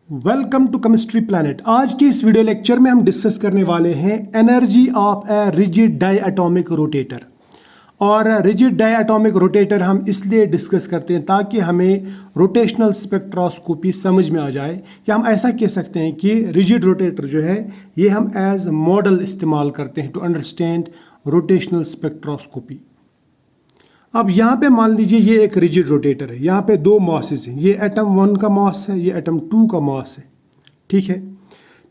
Welcome to chemistry planet. आज के इस वीडियो लेक्चर में हम डिस्कस करने वाले हैं energy of a rigid diatomic rotator. और रिजिड डायएटॉमिक रोटेटर हम इसलिए डिस्कस करते हैं ताकि हमें रोटेशनल स्पेक्ट्रोस्कोपी समझ में आ जाए, या हम ऐसा कह सकते हैं कि रिजिड रोटेटर जो है ये हम एज मॉडल इस्तेमाल करते हैं टू अंडरस्टैंड रोटेशनल स्पेक्ट्रोस्कोपी। अब यहाँ पे मान लीजिए ये एक रिजिड रोटेटर है, यहाँ पे दो मासेस हैं, ये एटम 1 का मास है, ये एटम 2 का मास है, ठीक है।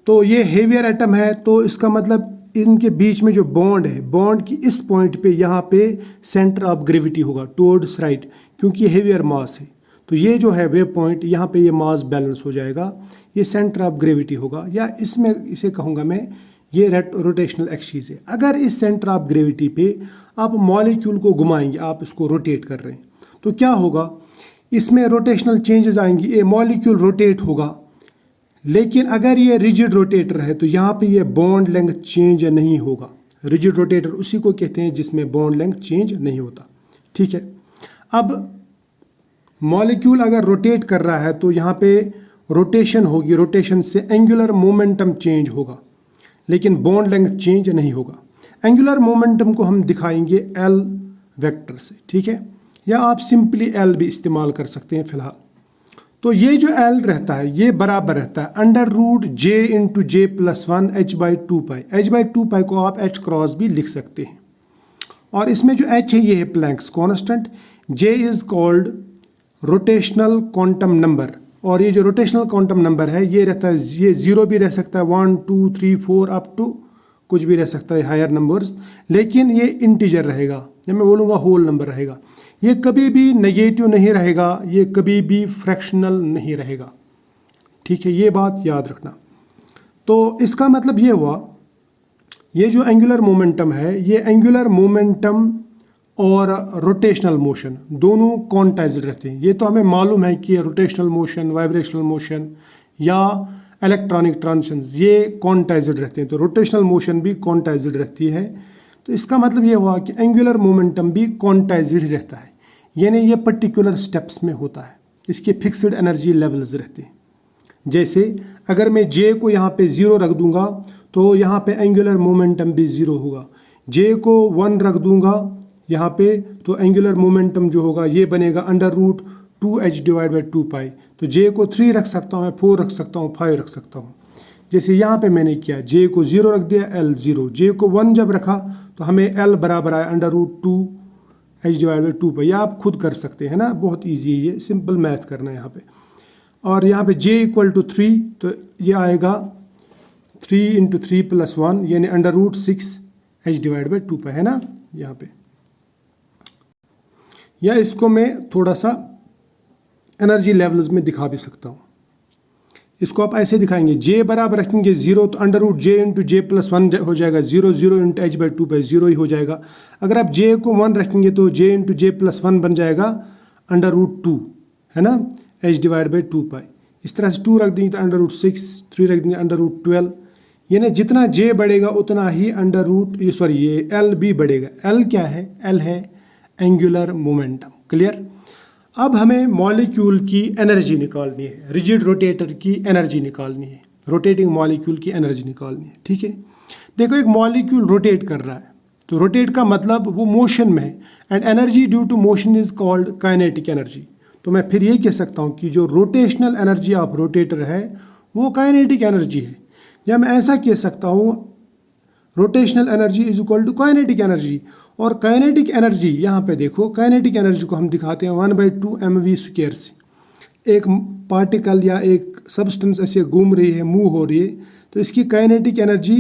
तो ये हेवियर एटम है, तो इसका मतलब इनके बीच में जो बॉन्ड है, बॉन्ड की इस पॉइंट पे यहाँ पे सेंटर ऑफ ग्रेविटी होगा टुवर्ड्स राइट, क्योंकि ये हेवियर मास है। तो ये जो है वे पॉइंट यहाँ पे ये मास बैलेंस हो जाएगा, ये सेंटर ऑफ ग्रेविटी होगा, या इसमें इसे कहूँगा मैं ये रोटेशनल एक्सिस है। अगर इस सेंटर ऑफ ग्रेविटी पे आप मॉलिक्यूल को घुमाएंगे, आप इसको रोटेट कर रहे हैं, तो क्या होगा, इसमें रोटेशनल चेंजेस आएंगी, ये मॉलिक्यूल रोटेट होगा। लेकिन अगर ये रिजिड रोटेटर है तो यहाँ पे ये बॉन्ड लेंथ चेंज नहीं होगा। रिजिड रोटेटर उसी को कहते हैं जिसमें बॉन्ड लेंथ चेंज नहीं होता, ठीक है। अब मॉलिक्यूल अगर रोटेट कर रहा है तो यहाँ पे रोटेशन होगी, रोटेशन से एंगुलर मोमेंटम चेंज होगा, लेकिन बॉन्ड लेंथ चेंज नहीं होगा। एंगुलर मोमेंटम को हम दिखाएंगे एल वेक्टर से, ठीक है, या आप सिंपली एल भी इस्तेमाल कर सकते हैं फिलहाल। तो ये जो एल रहता है ये बराबर रहता है under root J into J plus 1 H by 2 pi. H by 2 pi को आप एच क्रॉस भी लिख सकते हैं। और इसमें जो एच है ये है Planck's constant. J is called rotational quantum number, और ये जो रोटेशनल क्वांटम नंबर है ये रहता है, ये 0 भी रह सकता है, 1 2 3 4 अप टू कुछ भी रह सकता है हायर नंबर्स, लेकिन ये इंटीजर रहेगा। जब मैं बोलूँगा होल नंबर रहेगा, ये कभी भी नेगेटिव नहीं रहेगा, ये कभी भी फ्रैक्शनल नहीं रहेगा, ठीक है, ये बात याद रखना। तो इसका मतलब ये हुआ, ये जो एंगुलर मोमेंटम है, ये एंगुलर मोमेंटम और रोटेशनल मोशन दोनों क्वांटाइज्ड रहते हैं। ये तो हमें मालूम है कि रोटेशनल मोशन, वाइब्रेशनल मोशन या इलेक्ट्रॉनिक ट्रांजिशंस ये क्वांटाइज्ड रहते हैं, तो रोटेशनल मोशन भी क्वांटाइज्ड रहती है। तो इसका मतलब ये हुआ कि एंगुलर मोमेंटम भी क्वांटाइज्ड ही रहता है, यानी ये पर्टिकुलर स्टेप्स में होता है, इसके फिक्स्ड एनर्जी लेवल्स रहते हैं। जैसे अगर मैं जे को यहाँ पे 0 रख दूंगा तो यहाँ पे एंगुलर मोमेंटम भी 0 होगा। जे को 1 रख दूंगा यहाँ पे तो एंगुलर मोमेंटम जो होगा ये बनेगा under root 2h divide by 2 pi. तो जे को 3 रख सकता हूँ, मैं 4 रख सकता हूँ, 5 रख सकता हूँ। जैसे यहाँ पे मैंने किया, जे को 0 रख दिया, एल 0। जे को 1 जब रखा तो हमें एल बराबर आया under root 2h divide by 2 pi. आप खुद कर सकते हैं ना, बहुत ईजी है, ये सिंपल मैथ करना है यहाँ पे। और यहाँ पे जे इक्वल टू 3, तो ये आएगा 3 इंटू 3 प्लस 1 यानी under root 6h divide by 2 pi, है ना यहाँ पे। या इसको मैं थोड़ा सा एनर्जी लेवल्स में दिखा भी सकता हूँ। इसको आप ऐसे दिखाएंगे, जे बराबर रखेंगे 0 तो under root J into J plus 1 हो जाएगा, 0 0 इंटू एच बाई 2 पाई, 0 ही हो जाएगा। अगर आप जे को 1 रखेंगे तो जे इंटू जे प्लस 1 बन जाएगा अंडर रूट 2, है ना, एच डिवाइड बाई 2 पाई। इस तरह से 2 रख देंगे तो अंडर रूट 6, 3 रख देंगे अंडर रूट 12, यानी जितना जे बढ़ेगा उतना ही अंडर रूट ये एल भी बढ़ेगा। एल क्या है, एल है एंगुलर मोमेंटम। क्लियर। अब हमें मॉलिक्यूल की एनर्जी निकालनी है, रिजिड रोटेटर की एनर्जी निकालनी है, रोटेटिंग मॉलिक्यूल की एनर्जी निकालनी है, ठीक है। देखो एक मॉलिक्यूल रोटेट कर रहा है, तो रोटेट का मतलब वो मोशन में है, and energy due to motion is called kinetic energy. तो मैं फिर ये कह सकता हूँ कि जो रोटेशनल एनर्जी ऑफ रोटेटर है वो काइनेटिक एनर्जी है। या मैं ऐसा कह सकता हूँ rotational energy is equal to kinetic energy. और काइनेटिक एनर्जी यहाँ पे देखो, काइनेटिक एनर्जी को हम दिखाते हैं 1/2 mv स्क्वायर से। एक पार्टिकल या एक सब्सटेंस ऐसे घूम रही है, मूव हो रही है, तो इसकी काइनेटिक एनर्जी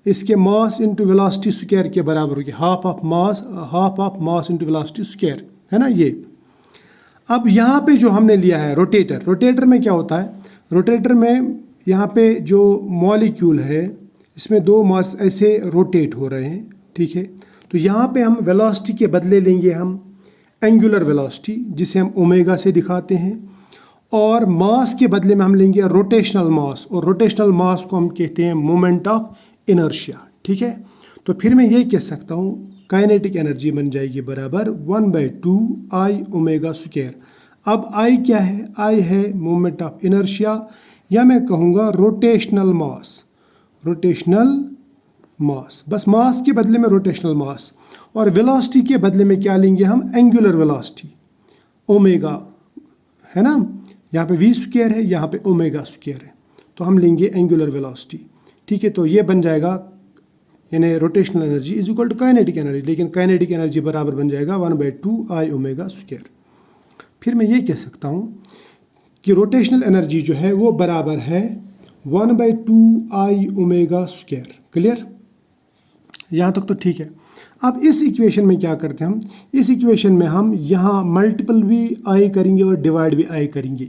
इसके मास इंटू वेलोसिटी स्क्वायर के बराबर होगी, half of mass into velocity square, है ना ये। अब यहाँ पे जो हमने लिया है रोटेटर, रोटेटर में क्या होता है, रोटेटर में यहाँ पे जो मॉलिक्यूल है इसमें 2 मास ऐसे रोटेट हो रहे हैं, ठीक है। तो यहाँ पे हम वेलोसिटी के बदले लेंगे हम एंगुलर वेलोसिटी, जिसे हम ओमेगा से दिखाते हैं, और मास के बदले में हम लेंगे रोटेशनल मास, और रोटेशनल मास को हम कहते हैं मोमेंट ऑफ इनर्शिया, ठीक है। तो फिर मैं ये कह सकता हूँ काइनेटिक एनर्जी बन जाएगी बराबर 1/2 I ओमेगा स्क्वायर। अब I क्या है, I है मोमेंट ऑफ इनर्शिया, या मैं कहूँगा रोटेशनल मास, रोटेशनल मास, बस मास के बदले में रोटेशनल मास, और वेलोसिटी के बदले में क्या लेंगे हम, एंगुलर वेलोसिटी, ओमेगा है ना, यहाँ पे वी स्क्वायर है, यहाँ पे ओमेगा स्क्वायर है, तो हम लेंगे एंगुलर वेलोसिटी। ठीक है, तो ये बन जाएगा यानी rotational energy is equal to kinetic energy, लेकिन काइनेटिक एनर्जी बराबर बन जाएगा 1/2 I ओमेगा स्क्वायर। फिर मैं ये कह सकता हूँ कि रोटेशनल एनर्जी जो है वो बराबर है 1/2 I ओमेगा स्क्वायर। क्लियर, यहाँ तक तो ठीक है। अब इस इक्वेशन में क्या करते हैं हम, इस इक्वेशन में हम यहाँ मल्टीपल भी आई करेंगे और डिवाइड भी आई करेंगे,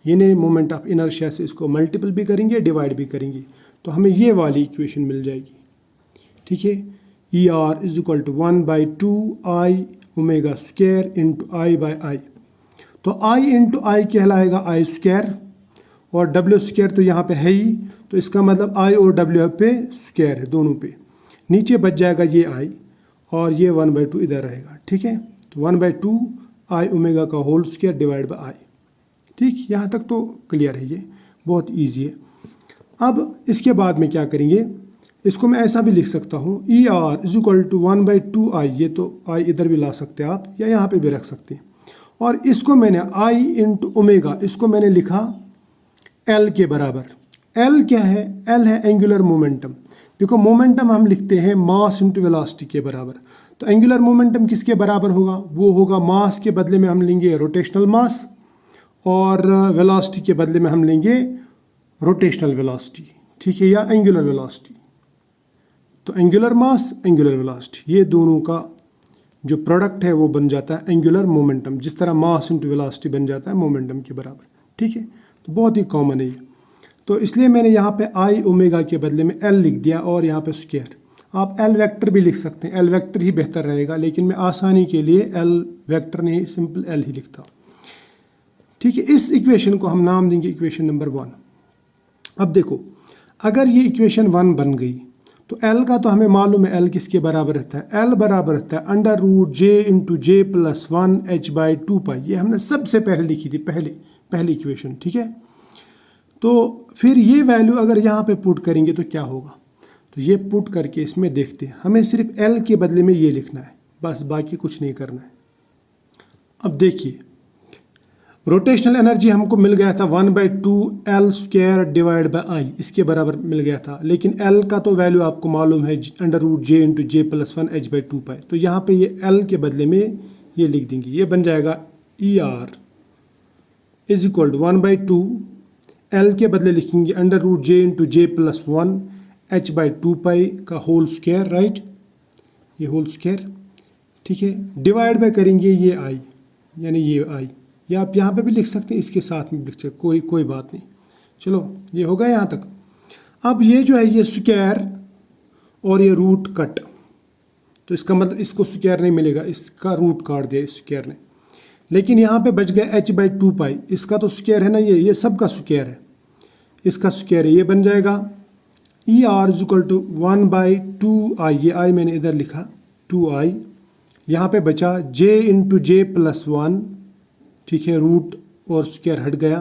यानी मोमेंट ऑफ इनर्शिया से इसको मल्टीपल भी करेंगे डिवाइड भी करेंगे, तो हमें ये वाली इक्वेशन मिल जाएगी। ठीक है, ER is equal to 1/2 I omega square into I/I, तो I इंटू आई कहलाएगा I स्क्वायर, और W स्क्वायर तो यहाँ पे है ही, तो इसका मतलब I और W पे स्क्वायर है दोनों पे, नीचे बच जाएगा ये I और ये 1/2 इधर रहेगा। ठीक है, तो 1/2 I ओमेगा का whole square divide by I। ठीक, यहाँ तक तो क्लियर है, ये बहुत ईजी है। अब इसके बाद में क्या करेंगे, इसको मैं ऐसा भी लिख सकता हूँ ER is equal to 1/2 I, ये तो I इधर भी ला सकते हैं आप या यहाँ पे भी रख सकते हैं, और इसको मैंने I इंटू ओमेगा, इसको मैंने लिखा L के बराबर। L क्या है, L है एंगुलर मोमेंटम। देखो मोमेंटम हम लिखते हैं मास इंटू वेलोसिटी के बराबर, तो एंगुलर मोमेंटम किसके बराबर होगा, वो होगा मास के बदले में हम लेंगे रोटेशनल मास, और वेलोसिटी के बदले में हम लेंगे रोटेशनल वेलोसिटी। ठीक है, या एंगुलर वेलोसिटी। तो एंगुलर मास एंगुलर वेलोसिटी, ये दोनों का जो प्रोडक्ट है वो बन जाता है एंगुलर मोमेंटम, जिस तरह मास इंटू वेलोसिटी बन जाता है मोमेंटम के बराबर। ठीक है, तो बहुत ही कॉमन है ये, तो इसलिए मैंने यहाँ पे I ओमेगा के बदले में L लिख दिया और यहाँ पे स्क्वायर। आप L वेक्टर भी लिख सकते हैं, L वेक्टर ही बेहतर रहेगा, लेकिन मैं आसानी के लिए L वेक्टर नहीं सिंपल L ही लिखता हूँ। ठीक है, इस इक्वेशन को हम नाम देंगे इक्वेशन नंबर 1। अब देखो, अगर ये इक्वेशन 1 बन गई तो L का तो हमें मालूम है L किसके बराबर रहता है, L बराबर रहता है √J into J plus 1 H/2π। ये हमने सबसे पहले लिखी थी, पहली इक्वेशन। ठीक है, तो फिर ये वैल्यू अगर यहाँ पे पुट करेंगे तो क्या होगा, तो ये पुट करके इसमें देखते हैं, हमें सिर्फ L के बदले में ये लिखना है, बस बाकी कुछ नहीं करना है। अब देखिए, रोटेशनल एनर्जी हमको मिल गया था 1/2 L square divide by I, इसके बराबर मिल गया था, लेकिन L का तो वैल्यू आपको मालूम है √J into J plus 1 H/2π, तो यहाँ पे ये L के बदले में ये लिख देंगे, ये बन जाएगा ER is equal to 1/2 L के बदले लिखेंगे √J into J plus 1 H/2π का होल स्क्वायर, राइट, ये होल स्क्वायर। ठीक है, डिवाइड बाय करेंगे ये I, यानी ये I, या आप यहाँ पे भी लिख सकते हैं, इसके साथ में लिख सकते, कोई बात नहीं। चलो, ये होगा यहाँ तक। अब ये जो है ये स्क्वायर और ये रूट कट, तो इसका मतलब इसको स्क्वायर नहीं मिलेगा, इसका रूट काट दिया इस स्क्वायर ने, लेकिन यहाँ पे बच गया H/2π, इसका तो स्क्वायर है ना, ये सब का स्क्वायर है, इसका स्क्वायर है, ये बन जाएगा ER is equal to 1/2 I, ये I मैंने इधर लिखा 2I, यहाँ पे बचा J इंटू J प्लस 1। ठीक है, रूट और स्क्वायर हट गया,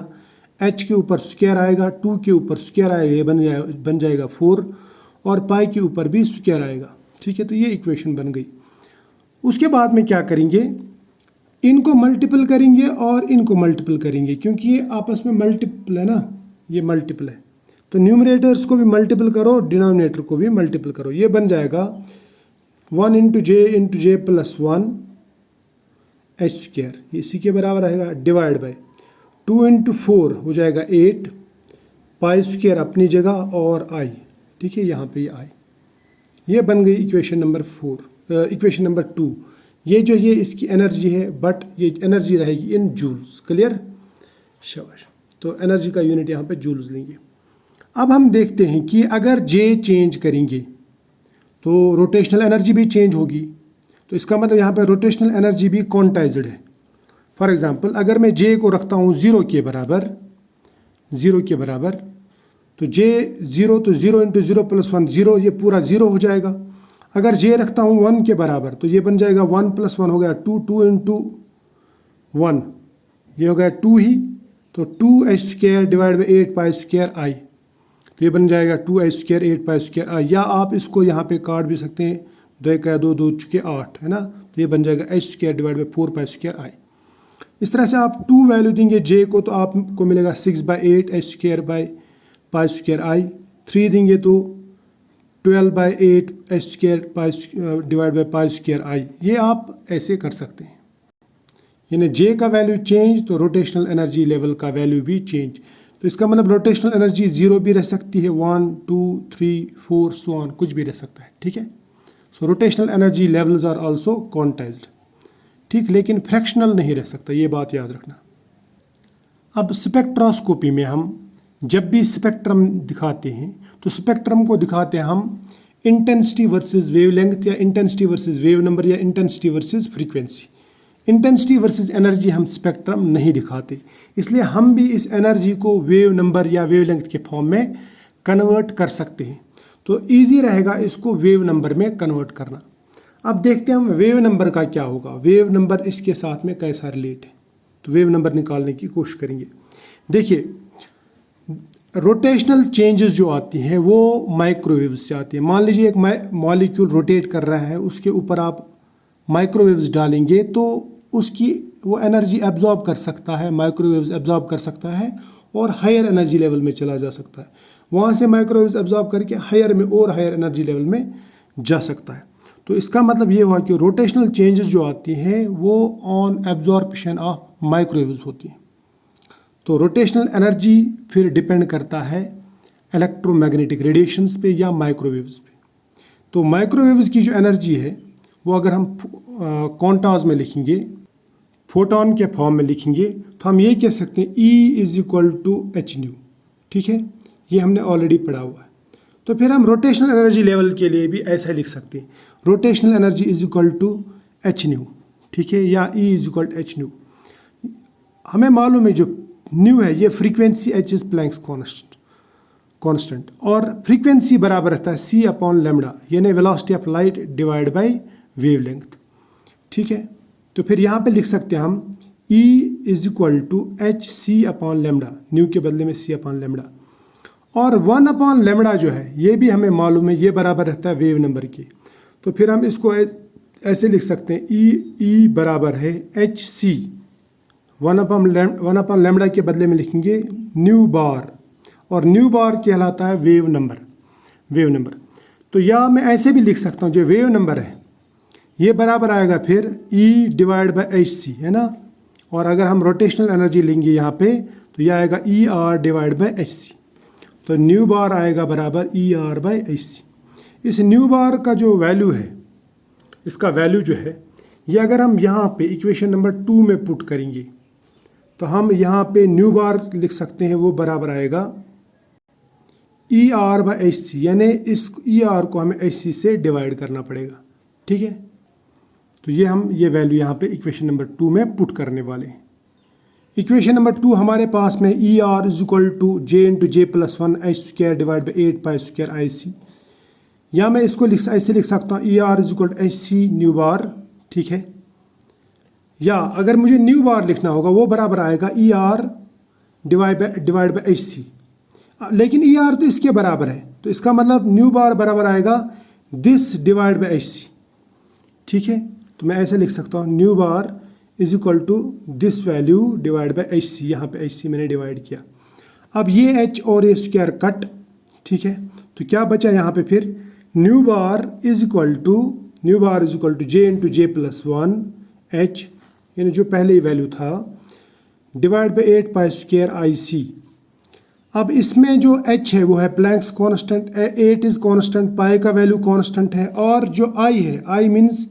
H के ऊपर स्क्वायर आएगा, 2 के ऊपर स्क्वायर आएगा, ये बन जाएगा 4, और पाई के ऊपर भी स्क्वायर आएगा। ठीक है, तो ये इक्वेशन बन गई। उसके बाद में क्या करेंगे, इनको मल्टीपल करेंगे और इनको मल्टीपल करेंगे, क्योंकि ये आपस में मल्टीपल है ना, ये मल्टीपल है, तो न्यूमरेटर्स को भी मल्टीपल करो, डिनोमिनेटर को भी मल्टीपल करो, ये बन जाएगा 1 into J plus 1 H square, इसी के बराबर रहेगा, डिवाइड बाय 2 इंटू 4 हो जाएगा 8, पाई स्क्वायर अपनी जगह और I। ठीक है, यहाँ पे I, ये बन गई इक्वेशन नंबर 4। इक्वेशन नंबर 2, ये जो ये इसकी एनर्जी है, बट ये एनर्जी रहेगी इन जूल्स। क्लियर, शाबाश, तो एनर्जी का यूनिट यहाँ पे जूल्स लेंगे। अब हम देखते हैं कि अगर J चेंज करेंगे तो रोटेशनल एनर्जी भी चेंज होगी, तो इसका मतलब यहाँ पे रोटेशनल एनर्जी भी क्वांटाइज्ड है। फॉर एग्जांपल, अगर मैं J को रखता हूँ 0 के बराबर, तो J 0, तो 0 इंटू 0 प्लस 1 0, ये पूरा 0 हो जाएगा। अगर J रखता हूँ 1 के बराबर, तो ये बन जाएगा 1 प्लस 1 हो गया 2, 2 इंटू 1, ये हो गया 2 ही, तो 2h² डिवाइड बाई 8π² i, तो ये बन जाएगा 2h² 8π² i, या आप इसको यहाँ पे काट भी सकते हैं, 2 का 2 2 चुके 8 है ना, तो ये बन जाएगा h² डिवाइड बाई 4π² i। इस तरह से आप 2 वैल्यू देंगे j को तो आपको मिलेगा 6/8 h² बाई π² i, 3 देंगे तो 12/8 h² डिवाइड बाई π² i। ये आप ऐसे कर सकते हैं, यानी j का वैल्यू चेंज तो रोटेशनल एनर्जी लेवल का वैल्यू भी चेंज। तो इसका मतलब रोटेशनल एनर्जी 0 भी रह सकती है, 1 2 3 4 सो ऑन, कुछ भी रह सकता है, ठीक है। So rotational energy levels are also quantised, ठीक, लेकिन फ्रैक्शनल नहीं रह सकता, ये बात याद रखना। अब स्पेक्ट्रोस्कोपी में हम जब भी स्पेक्ट्रम दिखाते हैं तो स्पेक्ट्रम को दिखाते हैं हम इंटेंसिटी वर्सेस वेवलेंथ, या इंटेंसिटी वर्सेस वेव नंबर, या intensity versus frequency. Intensity versus energy हम स्पेक्ट्रम नहीं दिखाते, इसलिए हम भी इस एनर्जी को वेव नंबर या वेवलेंथ के फॉर्म में कन्वर्ट कर सकते हैं। तो इजी रहेगा इसको वेव नंबर में कन्वर्ट करना। अब देखते हैं हम वेव नंबर का क्या होगा, वेव नंबर इसके साथ में कैसा रिलेट है। तो वेव नंबर निकालने की कोशिश करेंगे। देखिए, रोटेशनल चेंजेस जो आती हैं वो माइक्रोवेव्स से आती है। मान लीजिए एक मॉलिक्यूल रोटेट कर रहा है, उसके ऊपर आप माइक्रोवेव्स डालेंगे तो उसकी वो एनर्जी एब्जॉर्ब कर सकता है, माइक्रोवेव्स एब्जॉर्ब कर सकता है और हायर एनर्जी लेवल में चला जा सकता है। वहाँ से माइक्रोवेव्स एब्जॉर्ब करके हायर में और हायर एनर्जी लेवल में जा सकता है। तो इसका मतलब ये हुआ कि रोटेशनल चेंजेस जो आती हैं वो ऑन एब्जॉर्प्शन ऑफ माइक्रोवेव्स होती हैं। तो रोटेशनल एनर्जी फिर डिपेंड करता है इलेक्ट्रोमैग्नेटिक रेडिएशंस पे या माइक्रोवेव्स पे। तो माइक्रोवेव्स की जो एनर्जी है वो अगर हम क्वांटाज में लिखेंगे, फोटोन के फॉर्म में लिखेंगे, तो हम ये कह सकते हैं E = h², ठीक है, ये हमने ऑलरेडी पढ़ा हुआ है। तो फिर हम रोटेशनल एनर्जी लेवल के लिए भी ऐसा लिख सकते हैं, रोटेशनल एनर्जी = h², ठीक है, या E = h²। हमें मालूम है जो न्यू है ये frequency h is Planck's constant, और फ्रीक्वेंसी बराबर रहता है c/λ, यानी velocity of light divide by wavelength, ठीक है। तो फिर यहाँ पे लिख सकते हैं हम E = hc/λ, न्यू के बदले में c/λ, और 1/λ जो है ये भी हमें मालूम है, ये बराबर रहता है वेव नंबर के। तो फिर हम इसको ऐसे लिख सकते हैं E बराबर है hc, 1/λ के बदले में लिखेंगे न्यू बार, और न्यू बार कहलाता है वेव नंबर। तो या मैं ऐसे भी लिख सकता हूँ, जो वेव नंबर है ये बराबर आएगा फिर E/hc, है ना, और अगर हम रोटेशनल एनर्जी लेंगे यहाँ पे तो यह आएगा ER/hc। तो न्यू बार आएगा बराबर ER/hc। इस न्यू बार का जो वैल्यू है, इसका वैल्यू जो है ये अगर हम यहाँ पे इक्वेशन नंबर 2 में पुट करेंगे तो हम यहाँ पे न्यू बार लिख सकते हैं, वो बराबर आएगा ER/hc, यानी इस ER को हमें hc से डिवाइड करना पड़ेगा, ठीक है। तो ये हम ये वैल्यू यहाँ पे इक्वेशन नंबर 2 में पुट करने वाले हैं। इक्वेशन नंबर 2 हमारे पास में ER = j+1 h² divide by 8π² IC, या मैं इसको ऐसे लिख सकता हूँ ER = hc न्यू बार, ठीक है। या अगर मुझे न्यू बार लिखना होगा वो बराबर आएगा ER डिवाइड बाई hc, लेकिन ER तो इसके बराबर है, तो इसका मतलब न्यू बार बराबर आएगा दिस डिवाइड बाई hc, ठीक है। तो मैं ऐसे लिख सकता हूँ new bar = this value divide by hc, यहाँ पे hc मैंने डिवाइड किया। अब ये h और ये स्क्वायर कट, ठीक है, तो क्या बचा यहाँ पे फिर न्यू बार = j+1 h, यानी जो पहले ही वैल्यू था, डिवाइड बाई 8π² IC। अब इसमें जो h है वो है प्लैंक्स कांस्टेंट, 8 इज कांस्टेंट, पाई का वैल्यू कांस्टेंट है, और जो I है, I मीन्स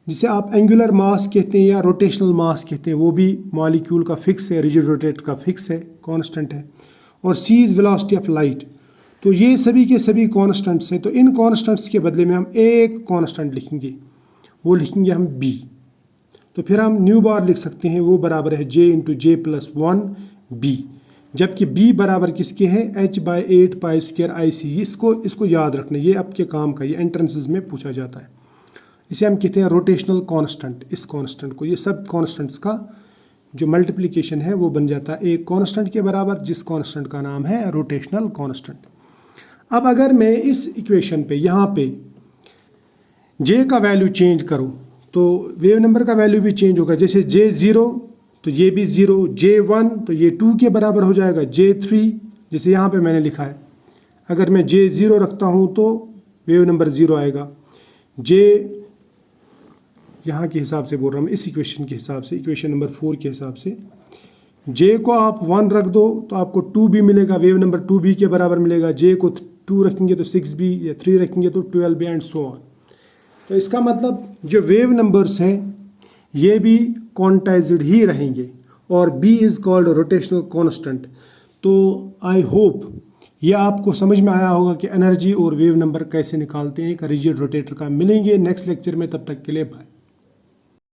जिसे आप एंगुलर मास कहते हैं या रोटेशनल मास कहते हैं, वो भी मॉलिक्यूल का फिक्स है, रिजिड रोटेट का फिक्स है, कांस्टेंट है, और c is velocity of light. तो ये सभी के सभी कांस्टेंट्स हैं। तो इन कांस्टेंट्स के बदले में हम एक कांस्टेंट लिखेंगे, वो लिखेंगे हम b। तो फिर हम न्यू बार लिख सकते हैं, वो बराबर है j+1 b, जबकि b बराबर किसके हैं, h/8π² IC। इसको याद रखना, ये आपके काम का, ये एंट्रेंसेस में पूछा जाता है। इसे हम कहते हैं रोटेशनल कांस्टेंट, इस कांस्टेंट को, ये सब कांस्टेंट्स का जो मल्टीप्लिकेशन है वो बन जाता है एक कांस्टेंट के बराबर, जिस कांस्टेंट का नाम है रोटेशनल कांस्टेंट। अब अगर मैं इस इक्वेशन पे यहाँ पे जे का वैल्यू चेंज करूँ तो वेव नंबर का वैल्यू भी चेंज होगा। जैसे J0 तो ये भी 0, J1 तो ये 2 के बराबर हो जाएगा, J3 जैसे यहाँ पे मैंने लिखा है, अगर मैं J0 रखता हूँ तो वेव नंबर 0 आएगा। J यहाँ के हिसाब से बोल रहा हूँ, इस इक्वेशन के हिसाब से, इक्वेशन नंबर 4 के हिसाब से J को आप 1 रख दो तो आपको 2B मिलेगा, वेव नंबर 2B के बराबर मिलेगा। J को 2 रखेंगे तो 6B, या 3 रखेंगे तो 12B एंड सो ऑन। तो इसका मतलब जो वेव नंबर्स हैं ये भी क्वांटाइज्ड ही रहेंगे और B is called rotational constant. तो आई होप ये आपको समझ में आया होगा कि एनर्जी और वेव नंबर कैसे निकालते हैं एक रिजिड रोटेटर का। मिलेंगे नेक्स्ट लेक्चर में, तब तक के लिए बाय।